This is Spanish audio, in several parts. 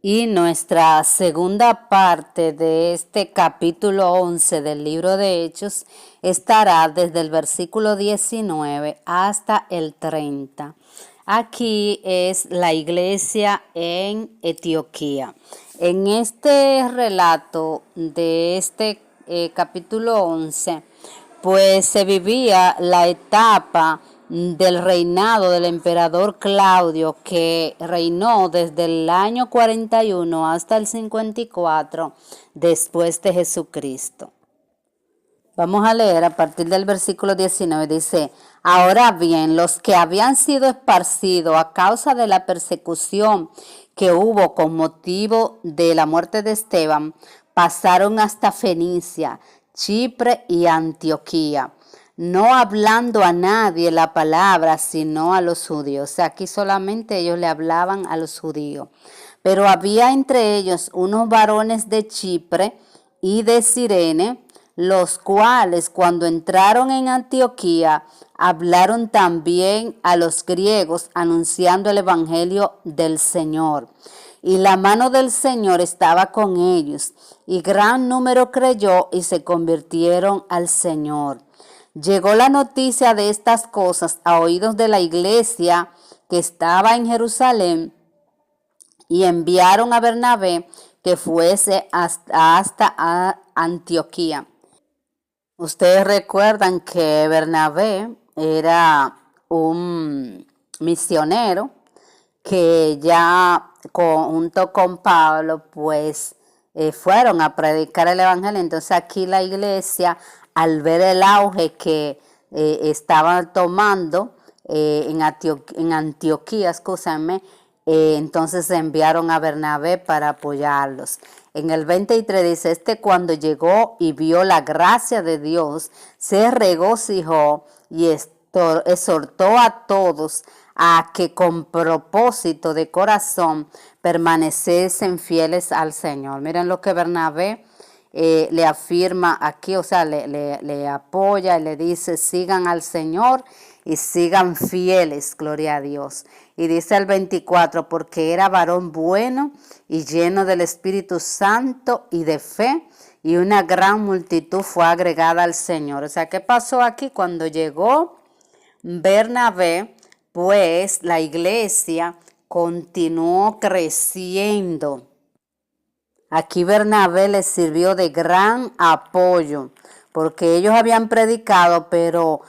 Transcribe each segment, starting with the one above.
Y nuestra segunda parte de este capítulo 11 del libro de Hechos estará desde el versículo 19 hasta el 30. Aquí es la iglesia en Antioquía. En este relato de este capítulo 11, pues se vivía la etapa del reinado del emperador Claudio, que reinó desde el año 41 hasta el 54 después de Jesucristo. Vamos a leer a partir del versículo 19, dice: ahora bien, los que habían sido esparcidos a causa de la persecución que hubo con motivo de la muerte de Esteban, pasaron hasta Fenicia, Chipre y Antioquía, no hablando a nadie la palabra, sino a los judíos. O sea, aquí solamente ellos le hablaban a los judíos. Pero había entre ellos unos varones de Chipre y de Cirene, los cuales cuando entraron en Antioquía hablaron también a los griegos anunciando el evangelio del Señor. Y la mano del Señor estaba con ellos, y gran número creyó y se convirtieron al Señor. Llegó la noticia de estas cosas a oídos de la iglesia que estaba en Jerusalén, y enviaron a Bernabé que fuese hasta Antioquía. Ustedes recuerdan que Bernabé era un misionero que ya junto con Pablo pues fueron a predicar el evangelio. Entonces aquí la iglesia, al ver el auge que estaban tomando en Antioquía, escúchame, entonces enviaron a Bernabé para apoyarlos. En el 23 dice: este cuando llegó y vio la gracia de Dios, se regocijó y exhortó a todos a que con propósito de corazón permaneciesen fieles al Señor. Miren lo que Bernabé le afirma aquí, o sea, le apoya y le dice: sigan al Señor y sigan fieles, gloria a Dios. Y dice el 24: porque era varón bueno y lleno del Espíritu Santo y de fe, y una gran multitud fue agregada al Señor. O sea, ¿qué pasó aquí? Cuando llegó Bernabé, pues la iglesia continuó creciendo. Aquí Bernabé les sirvió de gran apoyo, porque ellos habían predicado, pero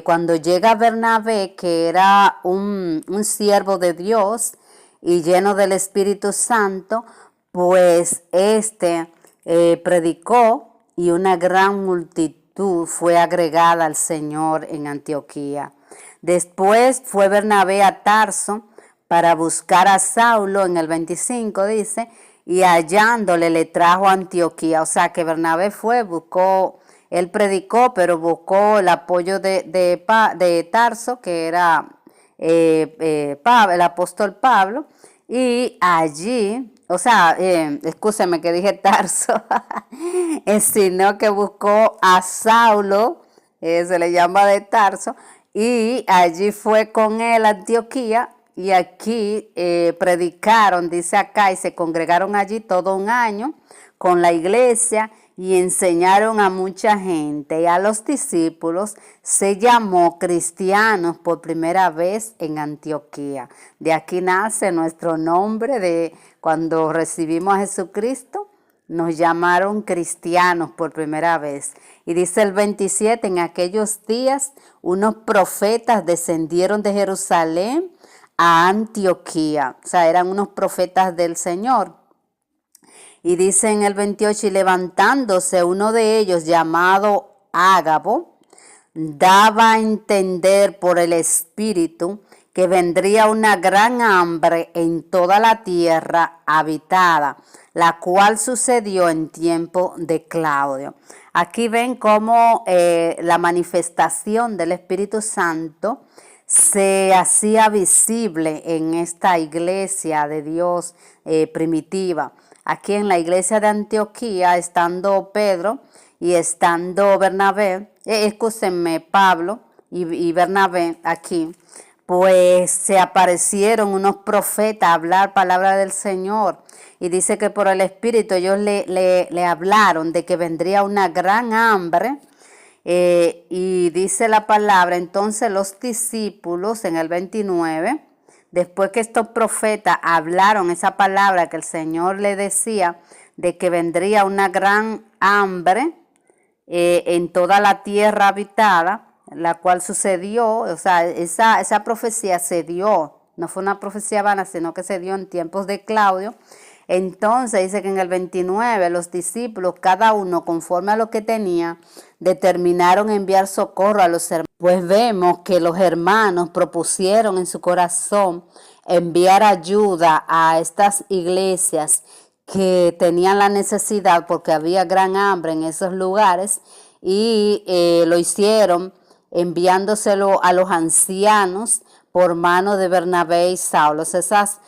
cuando llega Bernabé, que era un siervo de Dios y lleno del Espíritu Santo, pues predicó, y una gran multitud fue agregada al Señor en Antioquía. Después fue Bernabé a Tarso para buscar a Saulo, en el 25 dice, y hallándole le trajo a Antioquía. O sea que Bernabé buscó, él predicó, pero buscó el apoyo de Tarso, que era el apóstol Pablo, y allí, o sea, escúcheme que dije Tarso, sino que buscó a Saulo, se le llama de Tarso, y allí fue con él a Antioquía. Y aquí predicaron, dice acá, y se congregaron allí todo un año con la iglesia y enseñaron a mucha gente. Y a los discípulos se llamó cristianos por primera vez en Antioquía. De aquí nace nuestro nombre de cuando recibimos a Jesucristo. Nos llamaron cristianos por primera vez. Y dice el 27, en aquellos días unos profetas descendieron de Jerusalén a Antioquía. O sea, eran unos profetas del Señor. Y dice en el 28, y levantándose uno de ellos llamado Ágabo, daba a entender por el Espíritu que vendría una gran hambre en toda la tierra habitada, la cual sucedió en tiempo de Claudio. Aquí ven cómo la manifestación del Espíritu Santo se hacía visible en esta iglesia de Dios primitiva. Aquí en la iglesia de Antioquía, estando Pedro y estando Bernabé, Pablo y Bernabé aquí, pues se aparecieron unos profetas a hablar palabra del Señor. Y dice que por el Espíritu ellos le hablaron de que vendría una gran hambre. Y dice la palabra, entonces los discípulos en el 29, después que estos profetas hablaron esa palabra que el Señor le decía de que vendría una gran hambre en toda la tierra habitada, la cual sucedió, o sea, esa profecía se dio, no fue una profecía vana, sino que se dio en tiempos de Claudio. Entonces dice que en el 29 los discípulos, cada uno conforme a lo que tenía, determinaron enviar socorro a los hermanos. Pues vemos que los hermanos propusieron en su corazón enviar ayuda a estas iglesias que tenían la necesidad porque había gran hambre en esos lugares y lo hicieron enviándoselo a los ancianos por mano de Bernabé y Saulo. Esas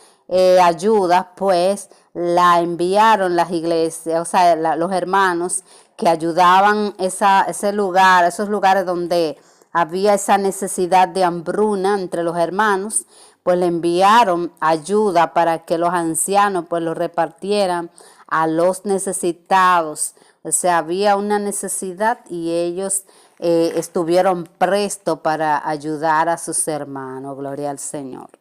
ayudas pues la enviaron las iglesias, o sea, los hermanos que ayudaban ese lugar, esos lugares donde había esa necesidad de hambruna entre los hermanos, pues le enviaron ayuda para que los ancianos pues lo repartieran a los necesitados. O sea, había una necesidad y ellos estuvieron prestos para ayudar a sus hermanos. Gloria al Señor.